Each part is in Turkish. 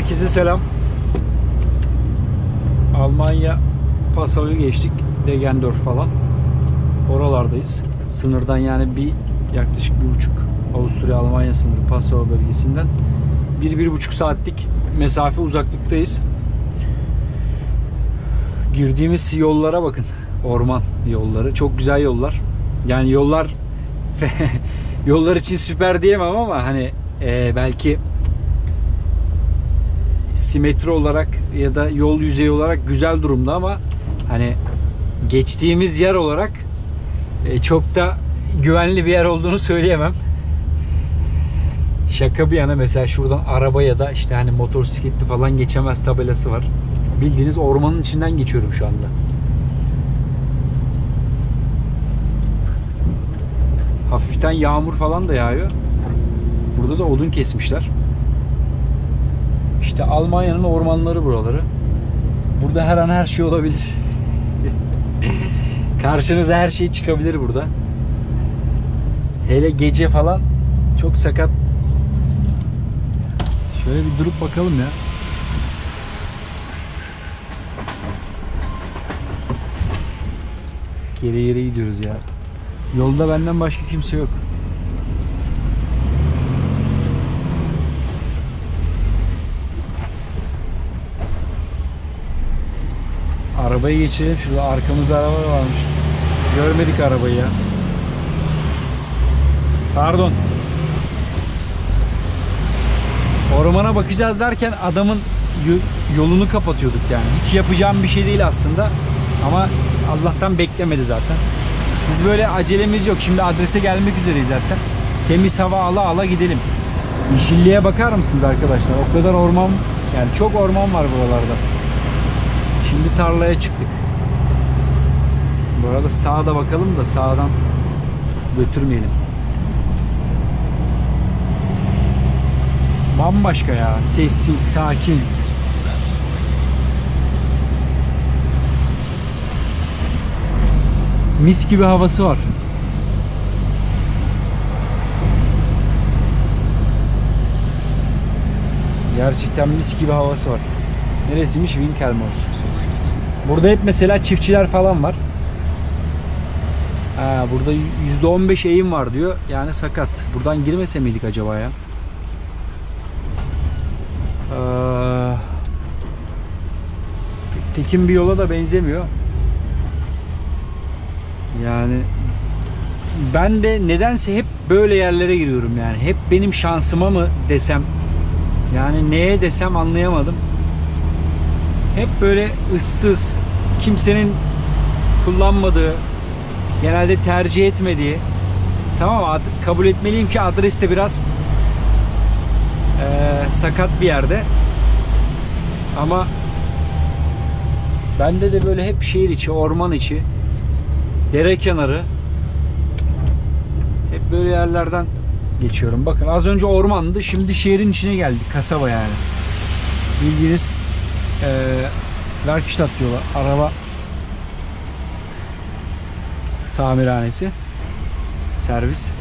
Herkese selam. Almanya Passau'yu geçtik. Deggendorf falan. Oralardayız. Sınırdan yani yaklaşık 1,5 Avusturya-Almanya sınırı Passau bölgesinden 1-1,5 saatlik mesafe uzaklıktayız. Girdiğimiz yollara bakın. Orman yolları. Çok güzel yollar. Yani yollar yollar için süper diyemem ama hani belki simetri olarak ya da yol yüzeyi olarak güzel durumda ama hani geçtiğimiz yer olarak çok da güvenli bir yer olduğunu söyleyemem. Şaka bir yana mesela şuradan araba ya da işte hani motosikletli falan geçemez tabelası var. Bildiğiniz ormanın içinden geçiyorum şu anda. Hafiften yağmur falan da yağıyor. Burada da odun kesmişler. İşte Almanya'nın ormanları buraları. Burada her an her şey olabilir. Karşınıza her şey çıkabilir burada. Hele gece falan çok sakat. Şöyle bir durup bakalım ya. Geri gidiyoruz ya. Yolda benden başka kimse yok. Arabayı geçelim. Şurada arkamızda araba varmış. Görmedik arabayı ya. Pardon. Ormana bakacağız derken adamın yolunu kapatıyorduk yani. Hiç yapacağım bir şey değil aslında. Ama Allah'tan beklemedi zaten. Biz böyle acelemiz yok. Şimdi adrese gelmek üzereyiz zaten. Temiz hava ala gidelim. Yeşilliğe bakar mısınız arkadaşlar? O kadar orman, yani çok orman var buralarda. Şimdi tarlaya çıktık. Bu arada sağa da bakalım da sağdan götürmeyelim. Bambaşka ya. Sessiz, sakin. Mis gibi havası var. Gerçekten mis gibi havası var. Neresiymiş? Winkelmoos. Burada hep mesela çiftçiler falan var. Burada %15 eğim var diyor. Yani sakat. Buradan girmese miydik acaba ya? Tekin bir yola da benzemiyor. Yani ben de nedense hep böyle yerlere giriyorum yani. Hep benim şansıma mı desem, yani neye desem anlayamadım. Hep böyle ıssız, kimsenin kullanmadığı, genelde tercih etmediği. Tamam, kabul etmeliyim ki adres de biraz sakat bir yerde. Ama bende de böyle hep şehir içi, orman içi, dere kenarı, hep böyle yerlerden geçiyorum. Bakın az önce ormandı, şimdi şehrin içine geldik, kasaba yani. Bildiğiniz Werkstatt diyorlar, araba tamirhanesi, servis.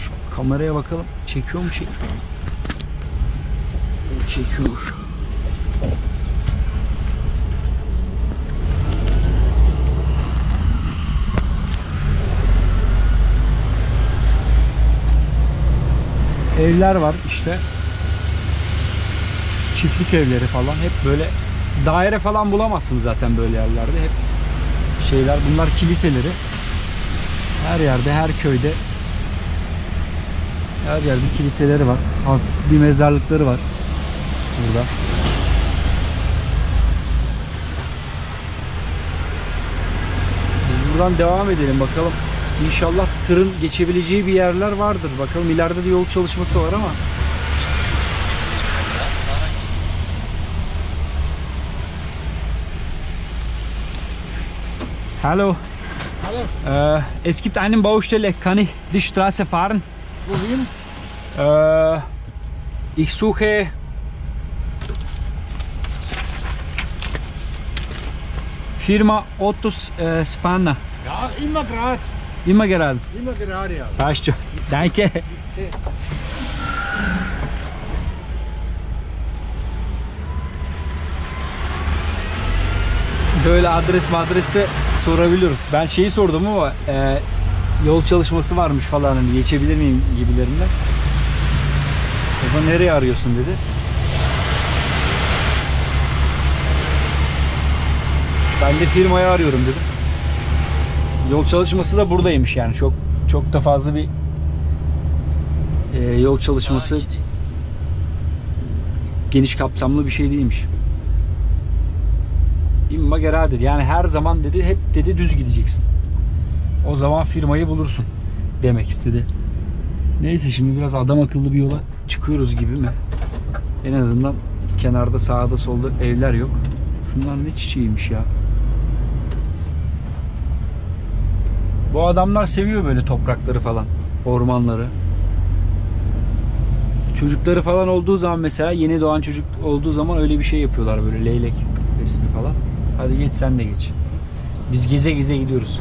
Şu kameraya bakalım, çekiyor mu şey? Çekiyor. Evler var işte. Çiftlik evleri falan, hep böyle daire falan bulamazsınız zaten böyle yerlerde. Hep şeyler, bunlar kiliseleri. Her yerde, her köyde, her yerde kiliseleri var. Hafif bir mezarlıkları var burada. Biz buradan devam edelim bakalım. İnşallah tırın geçebileceği bir yerler vardır. Bakalım, ileride de yol çalışması var ama. Hallo. Hallo. Es gibt eine Baustelle. Kann ich die Straße fahren? Wohin? Ich suche Firma Ottos Spanner. Ja, immer gerade. Immer gerade. Immer gerade, ja. Passt schon. Danke. böyle adresi sorabiliyoruz. Ben şeyi sordum ama yol çalışması varmış falan, hani geçebilir miyim gibilerinden. Baba nereye arıyorsun dedi. Ben de firmayı arıyorum dedim. Yol çalışması da buradaymış yani. Çok da fazla bir yol çalışması, geniş kapsamlı bir şey değilmiş. İmma gera dedi. Yani her zaman dedi, hep dedi düz gideceksin. O zaman firmayı bulursun demek istedi. Neyse, şimdi biraz adam akıllı bir yola çıkıyoruz gibi mi? En azından kenarda sağda solda evler yok. Şunlar ne çiçeğiymiş ya. Bu adamlar seviyor böyle toprakları falan, ormanları. Çocukları falan olduğu zaman, mesela yeni doğan çocuk olduğu zaman öyle bir şey yapıyorlar, böyle leylek resmi falan. Hadi geç, sen de geç. Biz geze geze gidiyoruz.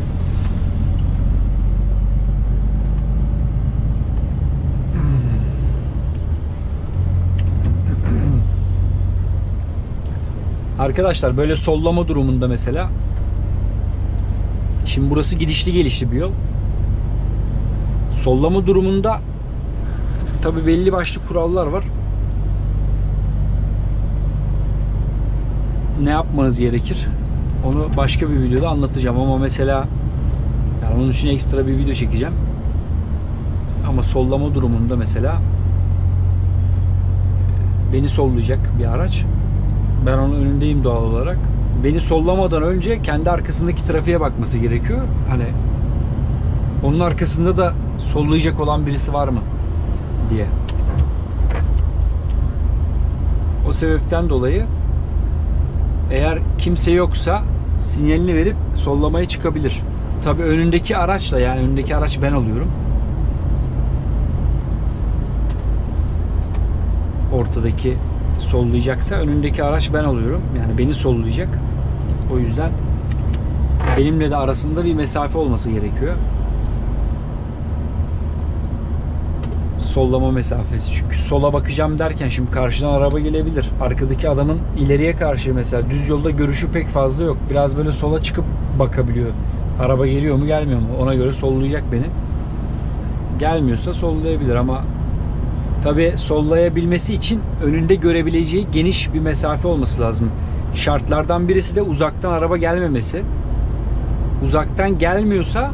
Arkadaşlar böyle sollama durumunda mesela, şimdi burası gidişli gelişli bir yol. Sollama durumunda tabi belli başlı kurallar var. Ne yapmanız gerekir? Onu başka bir videoda anlatacağım ama mesela yani onun için ekstra bir video çekeceğim. Ama sollama durumunda mesela beni sollayacak bir araç. Ben onun önündeyim doğal olarak. Beni sollamadan önce kendi arkasındaki trafiğe bakması gerekiyor. Hani onun arkasında da sollayacak olan birisi var mı diye. O sebepten dolayı eğer kimse yoksa sinyalini verip sollamaya çıkabilir. Tabii önündeki araçla, yani önündeki araç ben oluyorum. Ortadaki sollayacaksa önündeki araç ben oluyorum. Yani beni sollayacak. O yüzden benimle de arasında bir mesafe olması gerekiyor. Sollama mesafesi. Çünkü sola bakacağım derken şimdi karşıdan araba gelebilir. Arkadaki adamın ileriye karşı mesela düz yolda görüşü pek fazla yok. Biraz böyle sola çıkıp bakabiliyor. Araba geliyor mu gelmiyor mu? Ona göre sollayacak beni. Gelmiyorsa sollayabilir ama tabii sollayabilmesi için önünde görebileceği geniş bir mesafe olması lazım. Şartlardan birisi de uzaktan araba gelmemesi. Uzaktan gelmiyorsa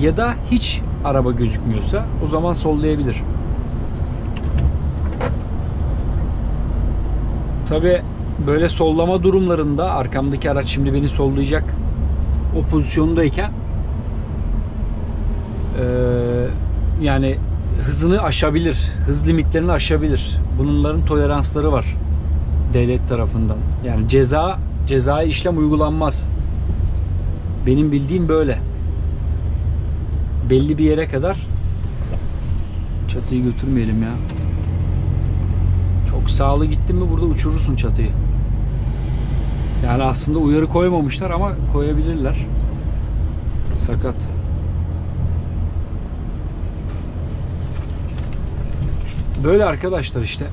ya da hiç araba gözükmüyorsa o zaman sollayabilir. Tabii böyle sollama durumlarında arkamdaki araç şimdi beni sollayacak o pozisyondayken yani hızını aşabilir. Hız limitlerini aşabilir. Bunların toleransları var devlet tarafından. Yani cezai işlem uygulanmaz. Benim bildiğim böyle. Belli bir yere kadar. Çatıyı götürmeyelim ya. Çok sağlı gittin mi burada uçurursun çatıyı. Yani aslında uyarı koymamışlar ama koyabilirler. Sakat. Böyle arkadaşlar işte.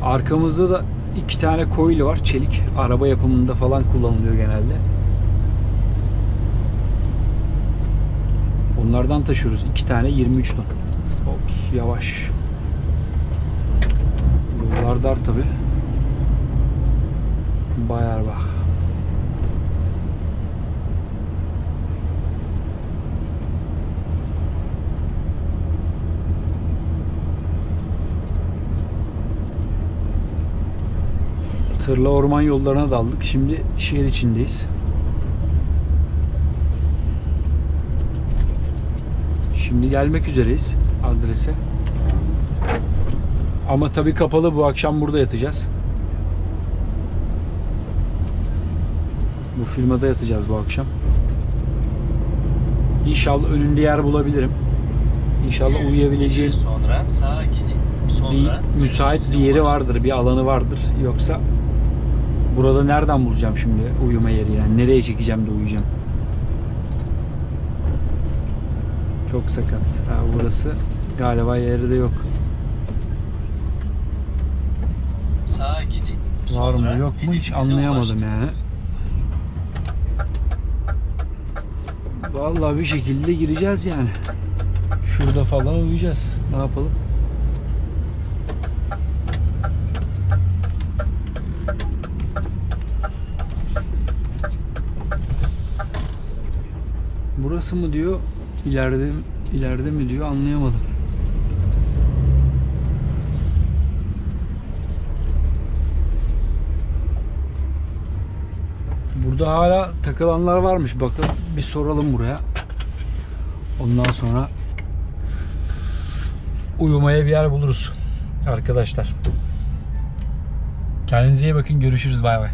Arkamızda da 2 tane coil var, çelik. Araba yapımında falan kullanılıyor genelde. Onlardan taşıyoruz. 2 tane 23 ton. Ops, yavaş. Yollar dar tabi. Bayar bak. Tırla orman yollarına daldık. Şimdi şehir içindeyiz. Şimdi gelmek üzereyiz adrese. Ama tabii kapalı, bu akşam burada yatacağız. Bu firmada yatacağız bu akşam. İnşallah önünde yer bulabilirim. İnşallah uyuyabileceğim bir müsait bir yeri vardır, bir alanı vardır. Yoksa burada nereden bulacağım şimdi uyuma yeri yani? Nereye çekeceğim de uyuyacağım? Çok sakat. Ha, burası galiba yeri de yok. Sağa gidin. Var mı yok mu hiç anlayamadım yani. Vallahi bir şekilde gireceğiz yani. Şurada falan uyuyacağız. Ne yapalım? Burası mı diyor, ileride mi diyor, anlayamadım. Burada hala takılanlar varmış. Bakın bir soralım buraya. Ondan sonra uyumaya bir yer buluruz arkadaşlar. Kendinize iyi bakın. Görüşürüz. Bay bay.